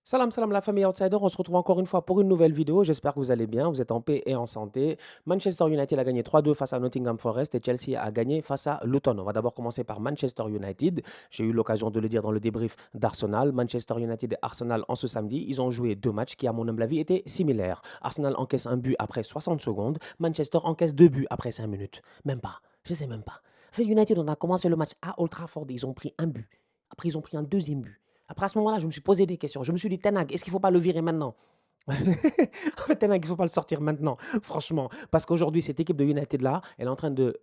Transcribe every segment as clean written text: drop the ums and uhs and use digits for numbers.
Salam, salam la famille Outsider, on se retrouve encore une fois pour une nouvelle vidéo. J'espère que vous allez bien, vous êtes en paix et en santé. Manchester United a gagné 3-2 face à Nottingham Forest et Chelsea a gagné face à Luton. On va d'abord commencer par Manchester United. J'ai eu l'occasion de le dire dans le débrief d'Arsenal. Manchester United et Arsenal en ce samedi, ils ont joué deux matchs qui, à mon humble avis, étaient similaires. Arsenal encaisse un but après 60 secondes, Manchester encaisse deux buts après 5 minutes. Même pas, je sais même pas. Fait United, on a commencé le match à Old Trafford, ils ont pris un but. Après, ils ont pris un deuxième but. Après, à ce moment-là, je me suis posé des questions. Je me suis dit, Ten Hag, est-ce qu'il ne faut pas le virer maintenant? Ten Hag, il ne faut pas le sortir maintenant, franchement. Parce qu'aujourd'hui, cette équipe de United-là, elle est en train de,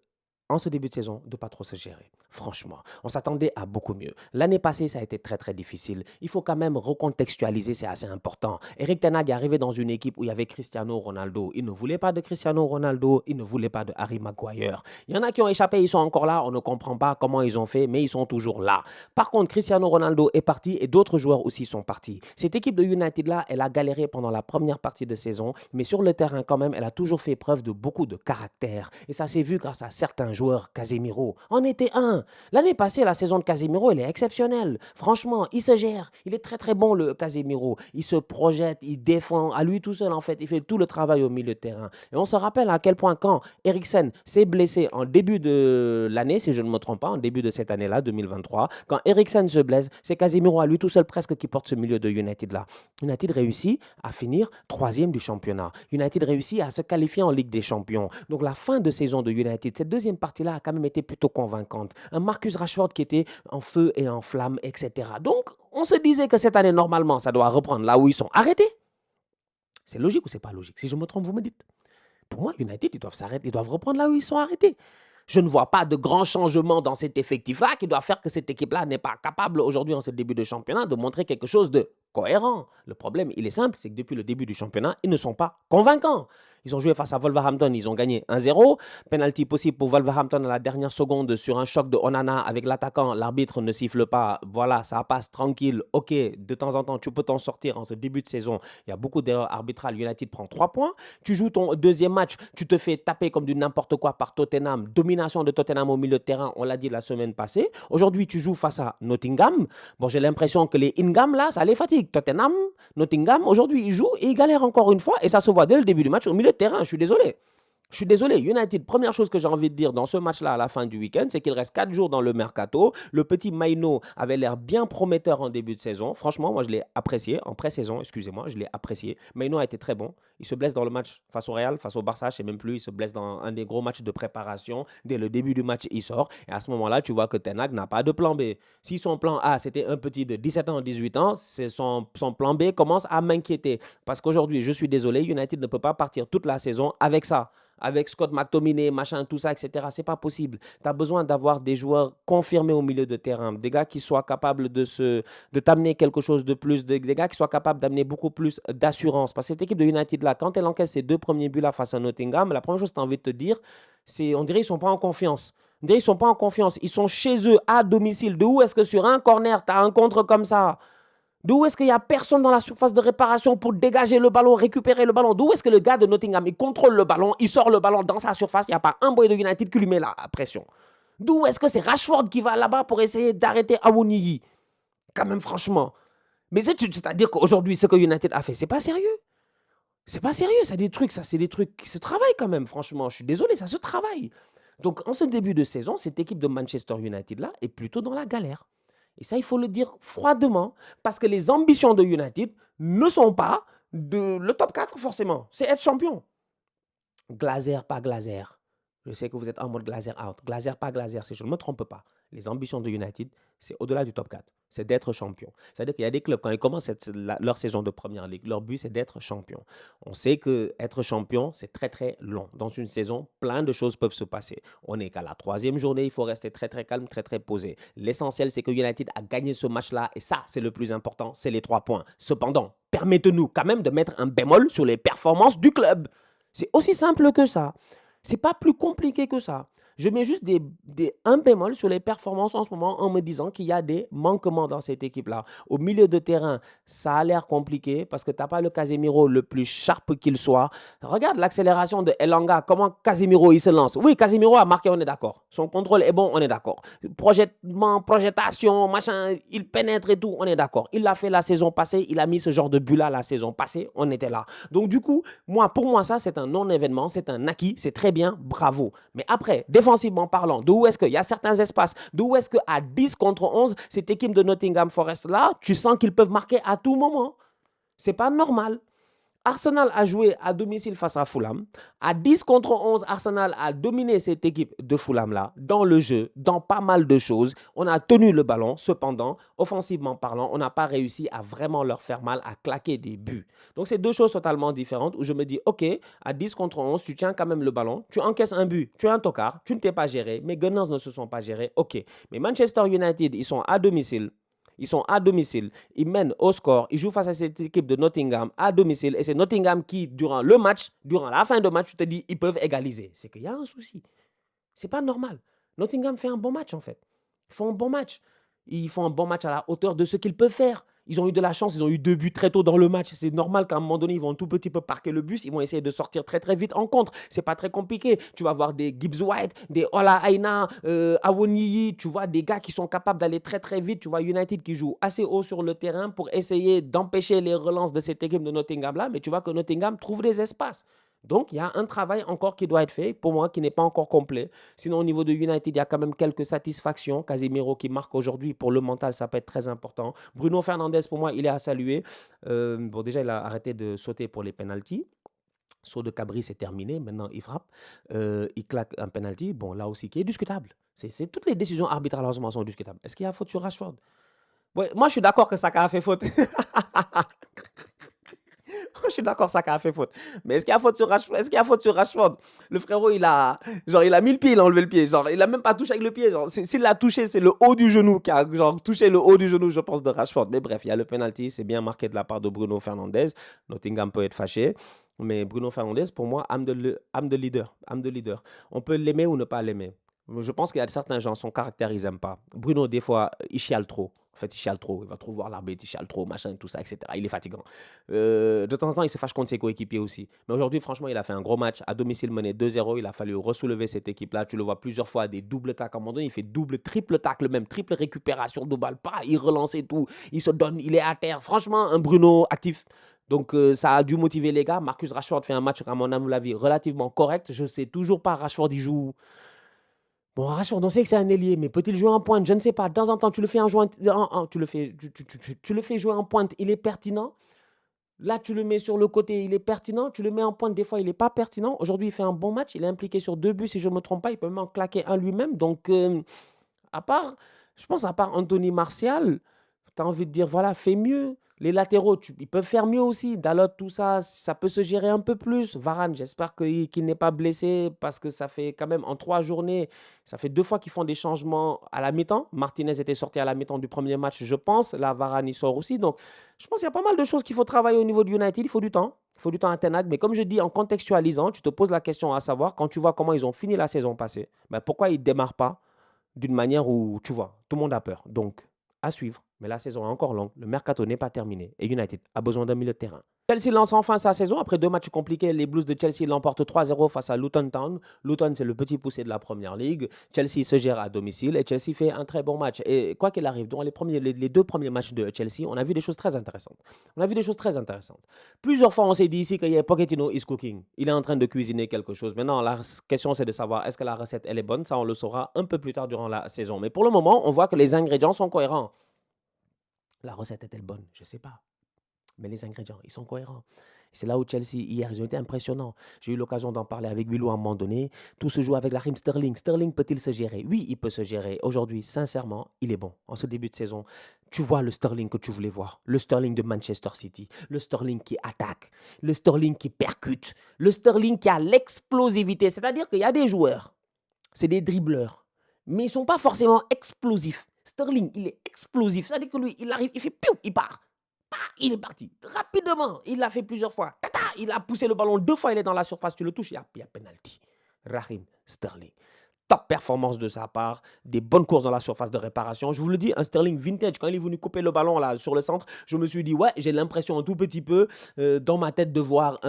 en ce début de saison, de pas trop se gérer. Franchement, on s'attendait à beaucoup mieux. L'année passée, ça a été très, très difficile. Il faut quand même recontextualiser, c'est assez important. Eric Ten Hag est arrivé dans une équipe où il y avait Cristiano Ronaldo. Il ne voulait pas de Cristiano Ronaldo, il ne voulait pas de Harry Maguire. Il y en a qui ont échappé, ils sont encore là, on ne comprend pas comment ils ont fait, mais ils sont toujours là. Par contre, Cristiano Ronaldo est parti et d'autres joueurs aussi sont partis. Cette équipe de United-là, elle a galéré pendant la première partie de saison, mais sur le terrain quand même, elle a toujours fait preuve de beaucoup de caractère. Et ça s'est vu grâce à certains joueurs. Casemiro en était un. L'année passée, la saison de Casemiro, elle est exceptionnelle. Franchement, il se gère. Il est très très bon, le Casemiro. Il se projette, il défend. À lui tout seul, en fait, il fait tout le travail au milieu de terrain. Et on se rappelle à quel point quand Eriksen s'est blessé en début de l'année, si je ne me trompe pas, en début de cette année-là, 2023, quand Eriksen se blesse, c'est Casemiro à lui tout seul presque qui porte ce milieu de United-là. United réussit à finir troisième du championnat. United réussit à se qualifier en Ligue des Champions. Donc la fin de saison de United, cette deuxième partie-là a quand même été plutôt convaincante. Un Marcus Rashford qui était en feu et en flamme, etc. Donc on se disait que cette année, normalement, ça doit reprendre là où ils sont arrêtés. C'est logique ou c'est pas logique? Si je me trompe, vous me dites. Pour moi, United, ils doivent s'arrêter, ils doivent reprendre là où ils sont arrêtés. Je ne vois pas de grands changements dans cet effectif-là qui doit faire que cette équipe-là n'est pas capable aujourd'hui en ce début de championnat de montrer quelque chose de cohérent. Le problème, il est simple, c'est que depuis le début du championnat, ils ne sont pas convaincants. Ils ont joué face à Wolverhampton, ils ont gagné 1-0. Penalty possible pour Wolverhampton à la dernière seconde sur un choc de Onana avec l'attaquant. L'arbitre ne siffle pas. Voilà, ça passe tranquille. Ok, de temps en temps, tu peux t'en sortir en ce début de saison. Il y a beaucoup d'erreurs arbitrales. United prend 3 points. Tu joues ton deuxième match, tu te fais taper comme du n'importe quoi par Tottenham. Domination de Tottenham au milieu de terrain, on l'a dit la semaine passée. Aujourd'hui, tu joues face à Nottingham. Bon, j'ai l'impression que les Ingham, là, ça les fatigue. Tottenham, Nottingham, aujourd'hui, ils jouent et ils galèrent encore une fois. Et ça se voit dès le début du match au milieu de terrain. Je suis désolé. Je suis désolé, United, première chose que j'ai envie de dire dans ce match-là à la fin du week-end, c'est qu'il reste 4 jours dans le mercato. Le petit Maino avait l'air bien prometteur en début de saison. Franchement, moi, je l'ai apprécié. En pré-saison, excusez-moi, je l'ai apprécié. Maino a été très bon. Il se blesse dans le match face au Real, face au Barça, je ne sais même plus. Il se blesse dans un des gros matchs de préparation. Dès le début du match, il sort. Et à ce moment-là, tu vois que Ten Hag n'a pas de plan B. Si son plan A, c'était un petit de 17 ans, 18 ans, son plan B commence à m'inquiéter. Parce qu'aujourd'hui, je suis désolé, United ne peut pas partir toute la saison avec ça, avec Scott McTominay, machin, tout ça, etc. C'est pas possible. Tu as besoin d'avoir des joueurs confirmés au milieu de terrain, des gars qui soient capables de t'amener quelque chose de plus, des gars qui soient capables d'amener beaucoup plus d'assurance. Parce que cette équipe de United là, quand elle encaisse ses deux premiers buts là face à Nottingham, la première chose que tu as envie de te dire, c'est on dirait qu'ils sont pas en confiance. On dirait qu'ils sont pas en confiance. Ils sont chez eux, à domicile. De où est-ce que sur un corner, tu as un contre comme ça? D'où est-ce qu'il n'y a personne dans la surface de réparation pour dégager le ballon, récupérer le ballon? D'où est-ce que le gars de Nottingham, il contrôle le ballon, il sort le ballon dans sa surface, il n'y a pas un boy de United qui lui met la pression? D'où est-ce que c'est Rashford qui va là-bas pour essayer d'arrêter Awoniyi? Quand même, franchement. Mais c'est-à-dire qu'aujourd'hui, ce que United a fait, c'est pas sérieux. C'est pas sérieux, c'est des trucs qui se travaillent quand même, franchement. Je suis désolé, ça se travaille. Donc, en ce début de saison, cette équipe de Manchester United-là est plutôt dans la galère. Et ça, il faut le dire froidement, parce que les ambitions de United ne sont pas le top 4 forcément. C'est être champion. Glazer, pas Glazer. Je sais que vous êtes en mode Glazer out. Glazer, pas Glazer, si je ne me trompe pas. Les ambitions de United, c'est au-delà du top 4. C'est d'être champion. C'est-à-dire qu'il y a des clubs, quand ils commencent leur saison de première ligue, leur but, c'est d'être champion. On sait qu'être champion, c'est très, très long. Dans une saison, plein de choses peuvent se passer. On n'est qu'à la troisième journée, il faut rester très, très calme, très, très posé. L'essentiel, c'est que United a gagné ce match-là. Et ça, c'est le plus important, c'est les 3 points. Cependant, permettez-nous quand même de mettre un bémol sur les performances du club. C'est aussi simple que ça. C'est pas plus compliqué que ça. Je mets juste un bémol sur les performances en ce moment en me disant qu'il y a des manquements dans cette équipe-là. Au milieu de terrain, ça a l'air compliqué parce que tu n'as pas le Casemiro le plus sharp qu'il soit. Regarde l'accélération de Elanga, comment Casemiro il se lance. Oui, Casemiro a marqué, on est d'accord. Son contrôle est bon, on est d'accord. Projetation, machin, il pénètre et tout, on est d'accord. Il l'a fait la saison passée, il a mis ce genre de but-là la saison passée, on était là. Donc du coup, pour moi, ça, c'est un non-événement, c'est un acquis, c'est très bien, bravo. Mais après, défensivement parlant, d'où est-ce qu'il y a certains espaces, d'où est-ce qu'à 10 contre 11, cette équipe de Nottingham Forest-là, tu sens qu'ils peuvent marquer à tout moment. C'est pas normal. Arsenal a joué à domicile face à Fulham. À 10 contre 11, Arsenal a dominé cette équipe de Fulham-là dans le jeu, dans pas mal de choses. On a tenu le ballon. Cependant, offensivement parlant, on n'a pas réussi à vraiment leur faire mal, à claquer des buts. Donc, c'est deux choses totalement différentes où je me dis, OK, à 10 contre 11, tu tiens quand même le ballon, tu encaisses un but, tu es un tocard, tu ne t'es pas géré, mes Gunners ne se sont pas gérés, OK. Mais Manchester United, ils sont à domicile. Ils mènent au score, ils jouent face à cette équipe de Nottingham à domicile et c'est Nottingham qui, durant la fin de match, tu te dis, ils peuvent égaliser. C'est qu'il y a un souci. C'est pas normal. Nottingham fait un bon match en fait. Ils font un bon match. Ils font un bon match à la hauteur de ce qu'ils peuvent faire. Ils ont eu de la chance, ils ont eu 2 buts très tôt dans le match. C'est normal qu'à un moment donné, ils vont un tout petit peu parquer le bus. Ils vont essayer de sortir très très vite en contre. C'est pas très compliqué. Tu vas voir des Gibbs White, des Ola Aina, Awoniyi. Tu vois des gars qui sont capables d'aller très très vite. Tu vois United qui joue assez haut sur le terrain pour essayer d'empêcher les relances de cette équipe de Nottingham là. Mais tu vois que Nottingham trouve des espaces. Donc, il y a un travail encore qui doit être fait, pour moi, qui n'est pas encore complet. Sinon, au niveau de United, il y a quand même quelques satisfactions. Casemiro qui marque aujourd'hui, pour le mental, ça peut être très important. Bruno Fernandes, pour moi, il est à saluer. Bon, déjà, il a arrêté de sauter pour les pénaltys. Saut de Cabri, c'est terminé. Maintenant, il frappe. Il claque un penalty. Bon, là aussi, qui est discutable. Toutes les décisions arbitrales en ce moment sont discutables. Est-ce qu'il y a faute sur Rashford? Ouais, moi, je suis d'accord que Saka a fait faute. Je suis d'accord, Saka a fait faute. Mais est-ce qu'il y a faute sur Rashford? Le frérot, il a mis le pied, il a enlevé le pied. Genre, il a même pas touché avec le pied. Genre, s'il l'a touché, c'est le haut du genou qui a touché le haut du genou, je pense, de Rashford. Mais bref, il y a le penalty. C'est bien marqué de la part de Bruno Fernandes. Nottingham peut être fâché. Mais Bruno Fernandes, pour moi, âme de leader. On peut l'aimer ou ne pas l'aimer. Je pense qu'il y a certains gens, son caractère, ils n'aiment pas. Bruno, des fois, il chiale trop. En fait, il chiale trop. Il va trop voir l'arbitre, il chiale trop, machin, tout ça, etc. Il est fatigant. De temps en temps, il se fâche contre ses coéquipiers aussi. Mais aujourd'hui, franchement, il a fait un gros match. À domicile, mené 2-0. Il a fallu ressoulever cette équipe-là. Tu le vois plusieurs fois, des doubles tacles. À un moment donné, il fait double, triple tacle, même triple récupération de balle. Pas, il relance et tout. Il se donne, il est à terre. Franchement, un Bruno actif. Donc, ça a dû motiver les gars. Marcus Rashford fait un match, à mon avis, relativement correct. Je ne sais toujours pas, Rashford, il joue. Bon, Rashford, on sait que c'est un ailier, mais peut-il jouer en pointe? Je ne sais pas. De temps en temps, tu le fais tu le fais jouer en pointe, il est pertinent. Là, tu le mets sur le côté, il est pertinent. Tu le mets en pointe, des fois, il n'est pas pertinent. Aujourd'hui, il fait un bon match. Il est impliqué sur 2 buts, si je ne me trompe pas. Il peut même en claquer un lui-même. Donc, je pense, à part Anthony Martial, tu as envie de dire, voilà, fais mieux. Les latéraux, ils peuvent faire mieux aussi. Dalot, tout ça, ça peut se gérer un peu plus. Varane, j'espère qu'il n'est pas blessé parce que ça fait quand même en 3 journées, ça fait 2 fois qu'ils font des changements à la mi-temps. Martinez était sorti à la mi-temps du premier match, je pense. Là, Varane, il sort aussi. Donc, je pense qu'il y a pas mal de choses qu'il faut travailler au niveau du United. Il faut du temps. Il faut du temps à Ten Hag. Mais comme je dis, en contextualisant, tu te poses la question à savoir, quand tu vois comment ils ont fini la saison passée, ben pourquoi ils ne démarrent pas d'une manière où, tu vois, tout le monde a peur. Donc, à suivre. Mais la saison est encore longue. Le mercato n'est pas terminé. Et United a besoin d'un milieu de terrain. Chelsea lance enfin sa saison. Après 2 matchs compliqués, les Blues de Chelsea l'emportent 3-0 face à Luton Town. Luton, c'est le petit poussé de la Première Ligue. Chelsea se gère à domicile et Chelsea fait un très bon match. Et quoi qu'il arrive, dans les 2 premiers matchs de Chelsea, on a vu des choses très intéressantes. Plusieurs fois, on s'est dit ici que Pochettino is cooking. Il est en train de cuisiner quelque chose. Maintenant, la question, c'est de savoir est-ce que la recette, elle est bonne. Ça, on le saura un peu plus tard durant la saison. Mais pour le moment, on voit que les ingrédients sont cohérents. La recette est-elle bonne? Je ne sais pas. Mais les ingrédients, ils sont cohérents. C'est là où Chelsea, hier, ils ont été impressionnants. J'ai eu l'occasion d'en parler avec Willow à un moment donné. Tout se joue avec Raheem Sterling. Sterling peut-il se gérer? Oui, il peut se gérer. Aujourd'hui, sincèrement, il est bon. En ce début de saison, tu vois le Sterling que tu voulais voir. Le Sterling de Manchester City. Le Sterling qui attaque. Le Sterling qui percute. Le Sterling qui a l'explosivité. C'est-à-dire qu'il y a des joueurs, c'est des dribbleurs, mais ils ne sont pas forcément explosifs. Sterling, il est explosif. C'est-à-dire que lui, il arrive, il fait piou, il part. Il est parti rapidement. Il l'a fait plusieurs fois. Tata, il a poussé le ballon 2 fois, il est dans la surface. Tu le touches, il y a penalty. Raheem Sterling. top performance de sa part, des bonnes courses dans la surface de réparation. Je vous le dis, un Sterling vintage, quand il est venu couper le ballon là sur le centre, je me suis dit, ouais, j'ai l'impression un tout petit peu dans ma tête de voir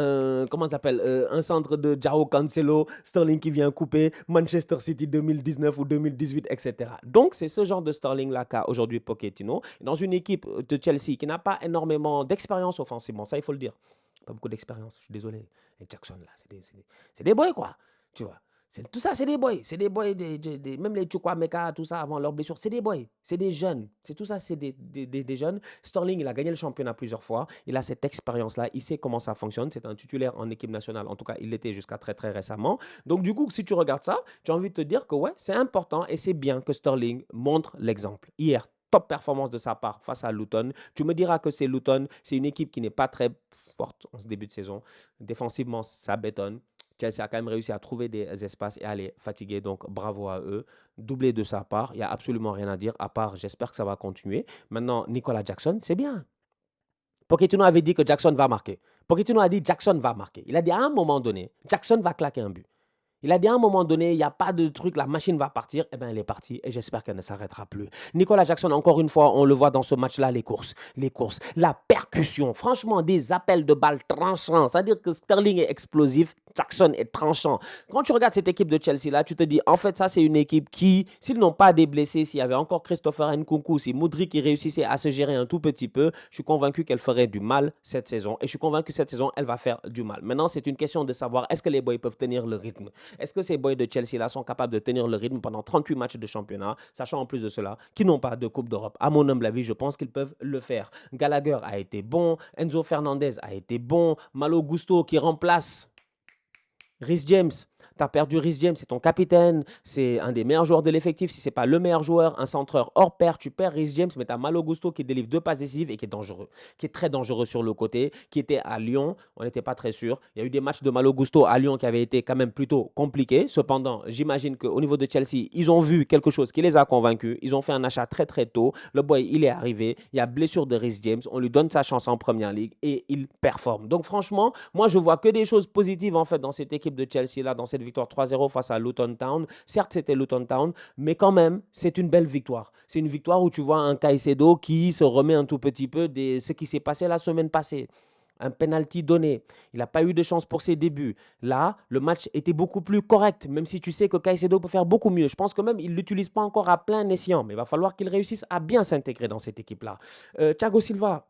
comment ça s'appelle, un centre de Joao Cancelo, Sterling qui vient couper, Manchester City 2019 ou 2018, etc. Donc, c'est ce genre de Sterling là qu'a aujourd'hui Pochettino, dans une équipe de Chelsea qui n'a pas énormément d'expérience offensivement, ça il faut le dire. Pas beaucoup d'expérience, je suis désolé. Et Jackson là, c'est des boys quoi, tu vois. Tout ça, c'est des boys. C'est des boys, même les Chukwuemeka, tout ça, avant leur blessure, c'est des boys. C'est des jeunes. C'est tout ça, c'est des jeunes. Sterling, il a gagné le championnat plusieurs fois. Il a cette expérience-là. Il sait comment ça fonctionne. C'est un titulaire en équipe nationale. En tout cas, il l'était jusqu'à très, très récemment. Donc, du coup, si tu regardes ça, tu as envie de te dire que ouais, c'est important et c'est bien que Sterling montre l'exemple. Hier, top performance de sa part face à Luton. Tu me diras que c'est Luton. C'est une équipe qui n'est pas très forte en ce début de saison. Défensivement, ça bétonne. Chelsea a quand même réussi à trouver des espaces et à les fatiguer, donc bravo à eux. Doublé de sa part, il n'y a absolument rien à dire, à part j'espère que ça va continuer. Maintenant, Nicolas Jackson, c'est bien. Pochettino avait dit que Jackson va marquer. Pochettino a dit Jackson va marquer. Il a dit à un moment donné, Jackson va claquer un but. Il a dit à un moment donné, il n'y a pas de truc, la machine va partir. Eh bien, elle est partie et j'espère qu'elle ne s'arrêtera plus. Nicolas Jackson, encore une fois, on le voit dans ce match-là, les courses, la percussion. Franchement, des appels de balles tranchants. C'est-à-dire que Sterling est explosif, Jackson est tranchant. Quand tu regardes cette équipe de Chelsea-là, tu te dis, en fait, ça, c'est une équipe qui, s'ils n'ont pas des blessés, s'il y avait encore Christopher Nkunku, si Mudryk qui réussissait à se gérer un tout petit peu, je suis convaincu qu'elle ferait du mal cette saison. Et je suis convaincu que cette saison, elle va faire du mal. Maintenant, c'est une question de savoir, est-ce que les boys peuvent tenir le rythme? Est-ce que ces boys de Chelsea-là sont capables de tenir le rythme pendant 38 matchs de championnat, sachant en plus de cela qu'ils n'ont pas de Coupe d'Europe? À mon humble avis, je pense qu'ils peuvent le faire. Gallagher a été bon, Enzo Fernandez a été bon, Malo Gusto qui remplace Reece James. Tu as perdu Reece James, c'est ton capitaine, c'est un des meilleurs joueurs de l'effectif. Si ce n'est pas le meilleur joueur, un centreur hors pair, tu perds Reece James, mais tu as Malo Gusto qui délivre 2 passes décisives et qui est dangereux, qui est très dangereux sur le côté, qui était à Lyon. On n'était pas très sûr. Il y a eu des matchs de Malo Gusto à Lyon qui avaient été quand même plutôt compliqués. Cependant, j'imagine qu'au niveau de Chelsea, ils ont vu quelque chose qui les a convaincus. Ils ont fait un achat très très tôt. Le boy, il est arrivé. Il y a blessure de Reece James. On lui donne sa chance en Première Ligue et il performe. Donc franchement, moi je vois que des choses positives en fait dans cette équipe de Chelsea là, dans cette victoire 3-0 face à Luton Town. Certes, c'était Luton Town, mais quand même, c'est une belle victoire. C'est une victoire où tu vois un Caicedo qui se remet un tout petit peu de ce qui s'est passé la semaine passée. Un penalty donné. Il n'a pas eu de chance pour ses débuts. Là, le match était beaucoup plus correct, même si tu sais que Caicedo peut faire beaucoup mieux. Je pense que même il ne l'utilise pas encore à plein escient, mais il va falloir qu'il réussisse à bien s'intégrer dans cette équipe-là. Thiago Silva,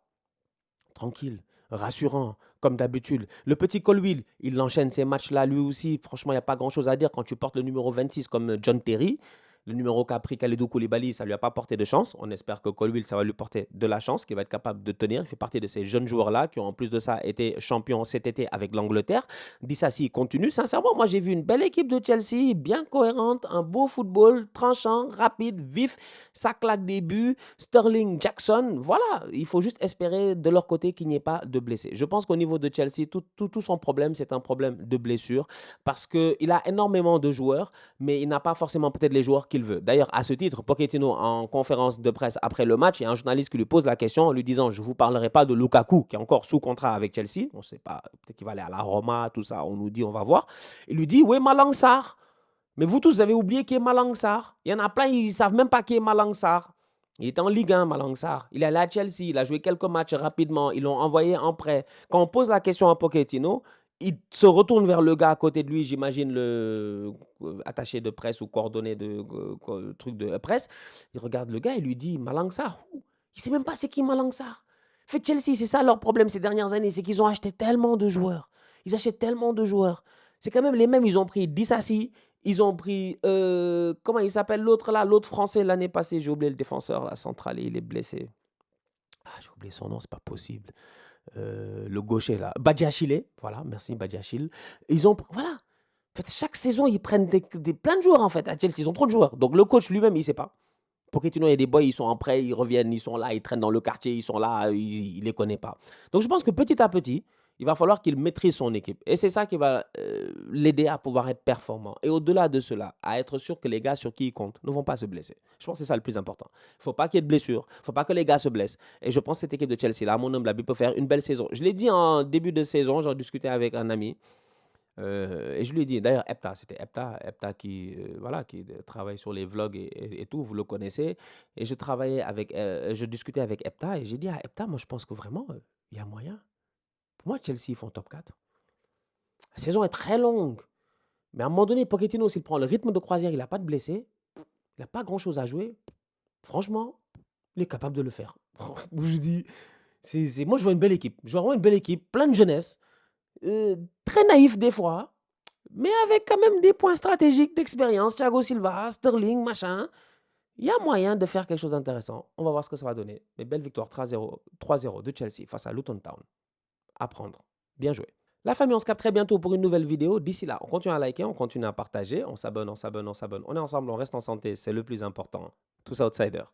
tranquille, rassurant, comme d'habitude. Le petit Colwill, il enchaîne ces matchs-là lui aussi. Franchement, il n'y a pas grand-chose à dire quand tu portes le numéro 26 comme John Terry. Le numéro qu'a pris Kalidou Koulibaly, ça ne lui a pas porté de chance. On espère que Colwill, ça va lui porter de la chance, qu'il va être capable de tenir. Il fait partie de ces jeunes joueurs-là qui ont en plus de ça été champions cet été avec l'Angleterre. Disasi continue. Sincèrement, moi j'ai vu une belle équipe de Chelsea, bien cohérente, un beau football, tranchant, rapide, vif. Ça claque des buts. Sterling, Jackson, voilà. Il faut juste espérer de leur côté qu'il n'y ait pas de blessés. Je pense qu'au niveau de Chelsea, tout son problème, c'est un problème de blessure parce qu'il a énormément de joueurs, mais il n'a pas forcément peut-être les joueurs qu'il veut. D'ailleurs, à ce titre, Pochettino, en conférence de presse après le match, il y a un journaliste qui lui pose la question en lui disant « Je ne vous parlerai pas de Lukaku, qui est encore sous contrat avec Chelsea. On ne sait pas, peut-être qu'il va aller à la Roma, tout ça, on nous dit, on va voir. » Il lui dit « Oui, Malang Sarr. Mais vous tous, vous avez oublié qui est Malang Sarr. Il y en a plein, ils ne savent même pas qui est Malang Sarr. Il est en Ligue 1, Malang Sarr. Il est allé à Chelsea, il a joué quelques matchs rapidement, ils l'ont envoyé en prêt. Quand on pose la question à Pochettino, il se retourne vers le gars à côté de lui, j'imagine le attaché de presse ou coordonné de truc de presse. Il regarde le gars et lui dit Malang Sarr. Il ne sait même pas c'est qui Malang Sarr. Fait Chelsea, c'est ça leur problème ces dernières années, c'est qu'ils ont acheté tellement de joueurs. Ils achètent tellement de joueurs. C'est quand même les mêmes, ils ont pris Disasi, ils ont pris, comment il s'appelle l'autre là, l'autre français l'année passée, j'ai oublié le défenseur, la centrale, il est blessé. Ah, j'ai oublié son nom, c'est pas possible. Le gaucher là, Badiachile, voilà, merci Badiachile. Ils ont, voilà, en fait, chaque saison, ils prennent plein de joueurs en fait à Chelsea, ils ont trop de joueurs. Donc le coach lui-même, il ne sait pas. Pochettino, il y a des boys, ils sont en prêt, ils reviennent, ils sont là, ils traînent dans le quartier, ils sont là, il ne les connaît pas. Donc je pense que petit à petit, il va falloir qu'il maîtrise son équipe. Et c'est ça qui va l'aider à pouvoir être performant. Et au-delà de cela, à être sûr que les gars sur qui il compte ne vont pas se blesser. Je pense que c'est ça le plus important. Il ne faut pas qu'il y ait de blessures. Il ne faut pas que les gars se blessent. Et je pense que cette équipe de Chelsea, là, à mon humble avis, peut faire une belle saison. Je l'ai dit en début de saison, j'en discutais avec un ami. Et je lui ai dit, d'ailleurs, Epta, c'était Epta qui, voilà, qui travaille sur les vlogs et tout, vous le connaissez. Et je discutais avec Epta et j'ai dit à Epta, moi, je pense que vraiment, il y a moyen. Pour moi, Chelsea, ils font top 4. La saison est très longue. Mais à un moment donné, Pochettino, s'il prend le rythme de croisière, il n'a pas de blessés, il n'a pas grand-chose à jouer. Franchement, il est capable de le faire. Je dis, moi, je vois une belle équipe. Je vois vraiment une belle équipe, plein de jeunesse, très naïf des fois, mais avec quand même des points stratégiques d'expérience. Thiago Silva, Sterling, machin. Il y a moyen de faire quelque chose d'intéressant. On va voir ce que ça va donner. Mais belle victoire 3-0 de Chelsea face à Luton Town. À prendre. Bien joué. La famille, on se capte très bientôt pour une nouvelle vidéo. D'ici là, on continue à liker, on continue à partager, on s'abonne. On est ensemble, on reste en santé, c'est le plus important. Tous outsiders.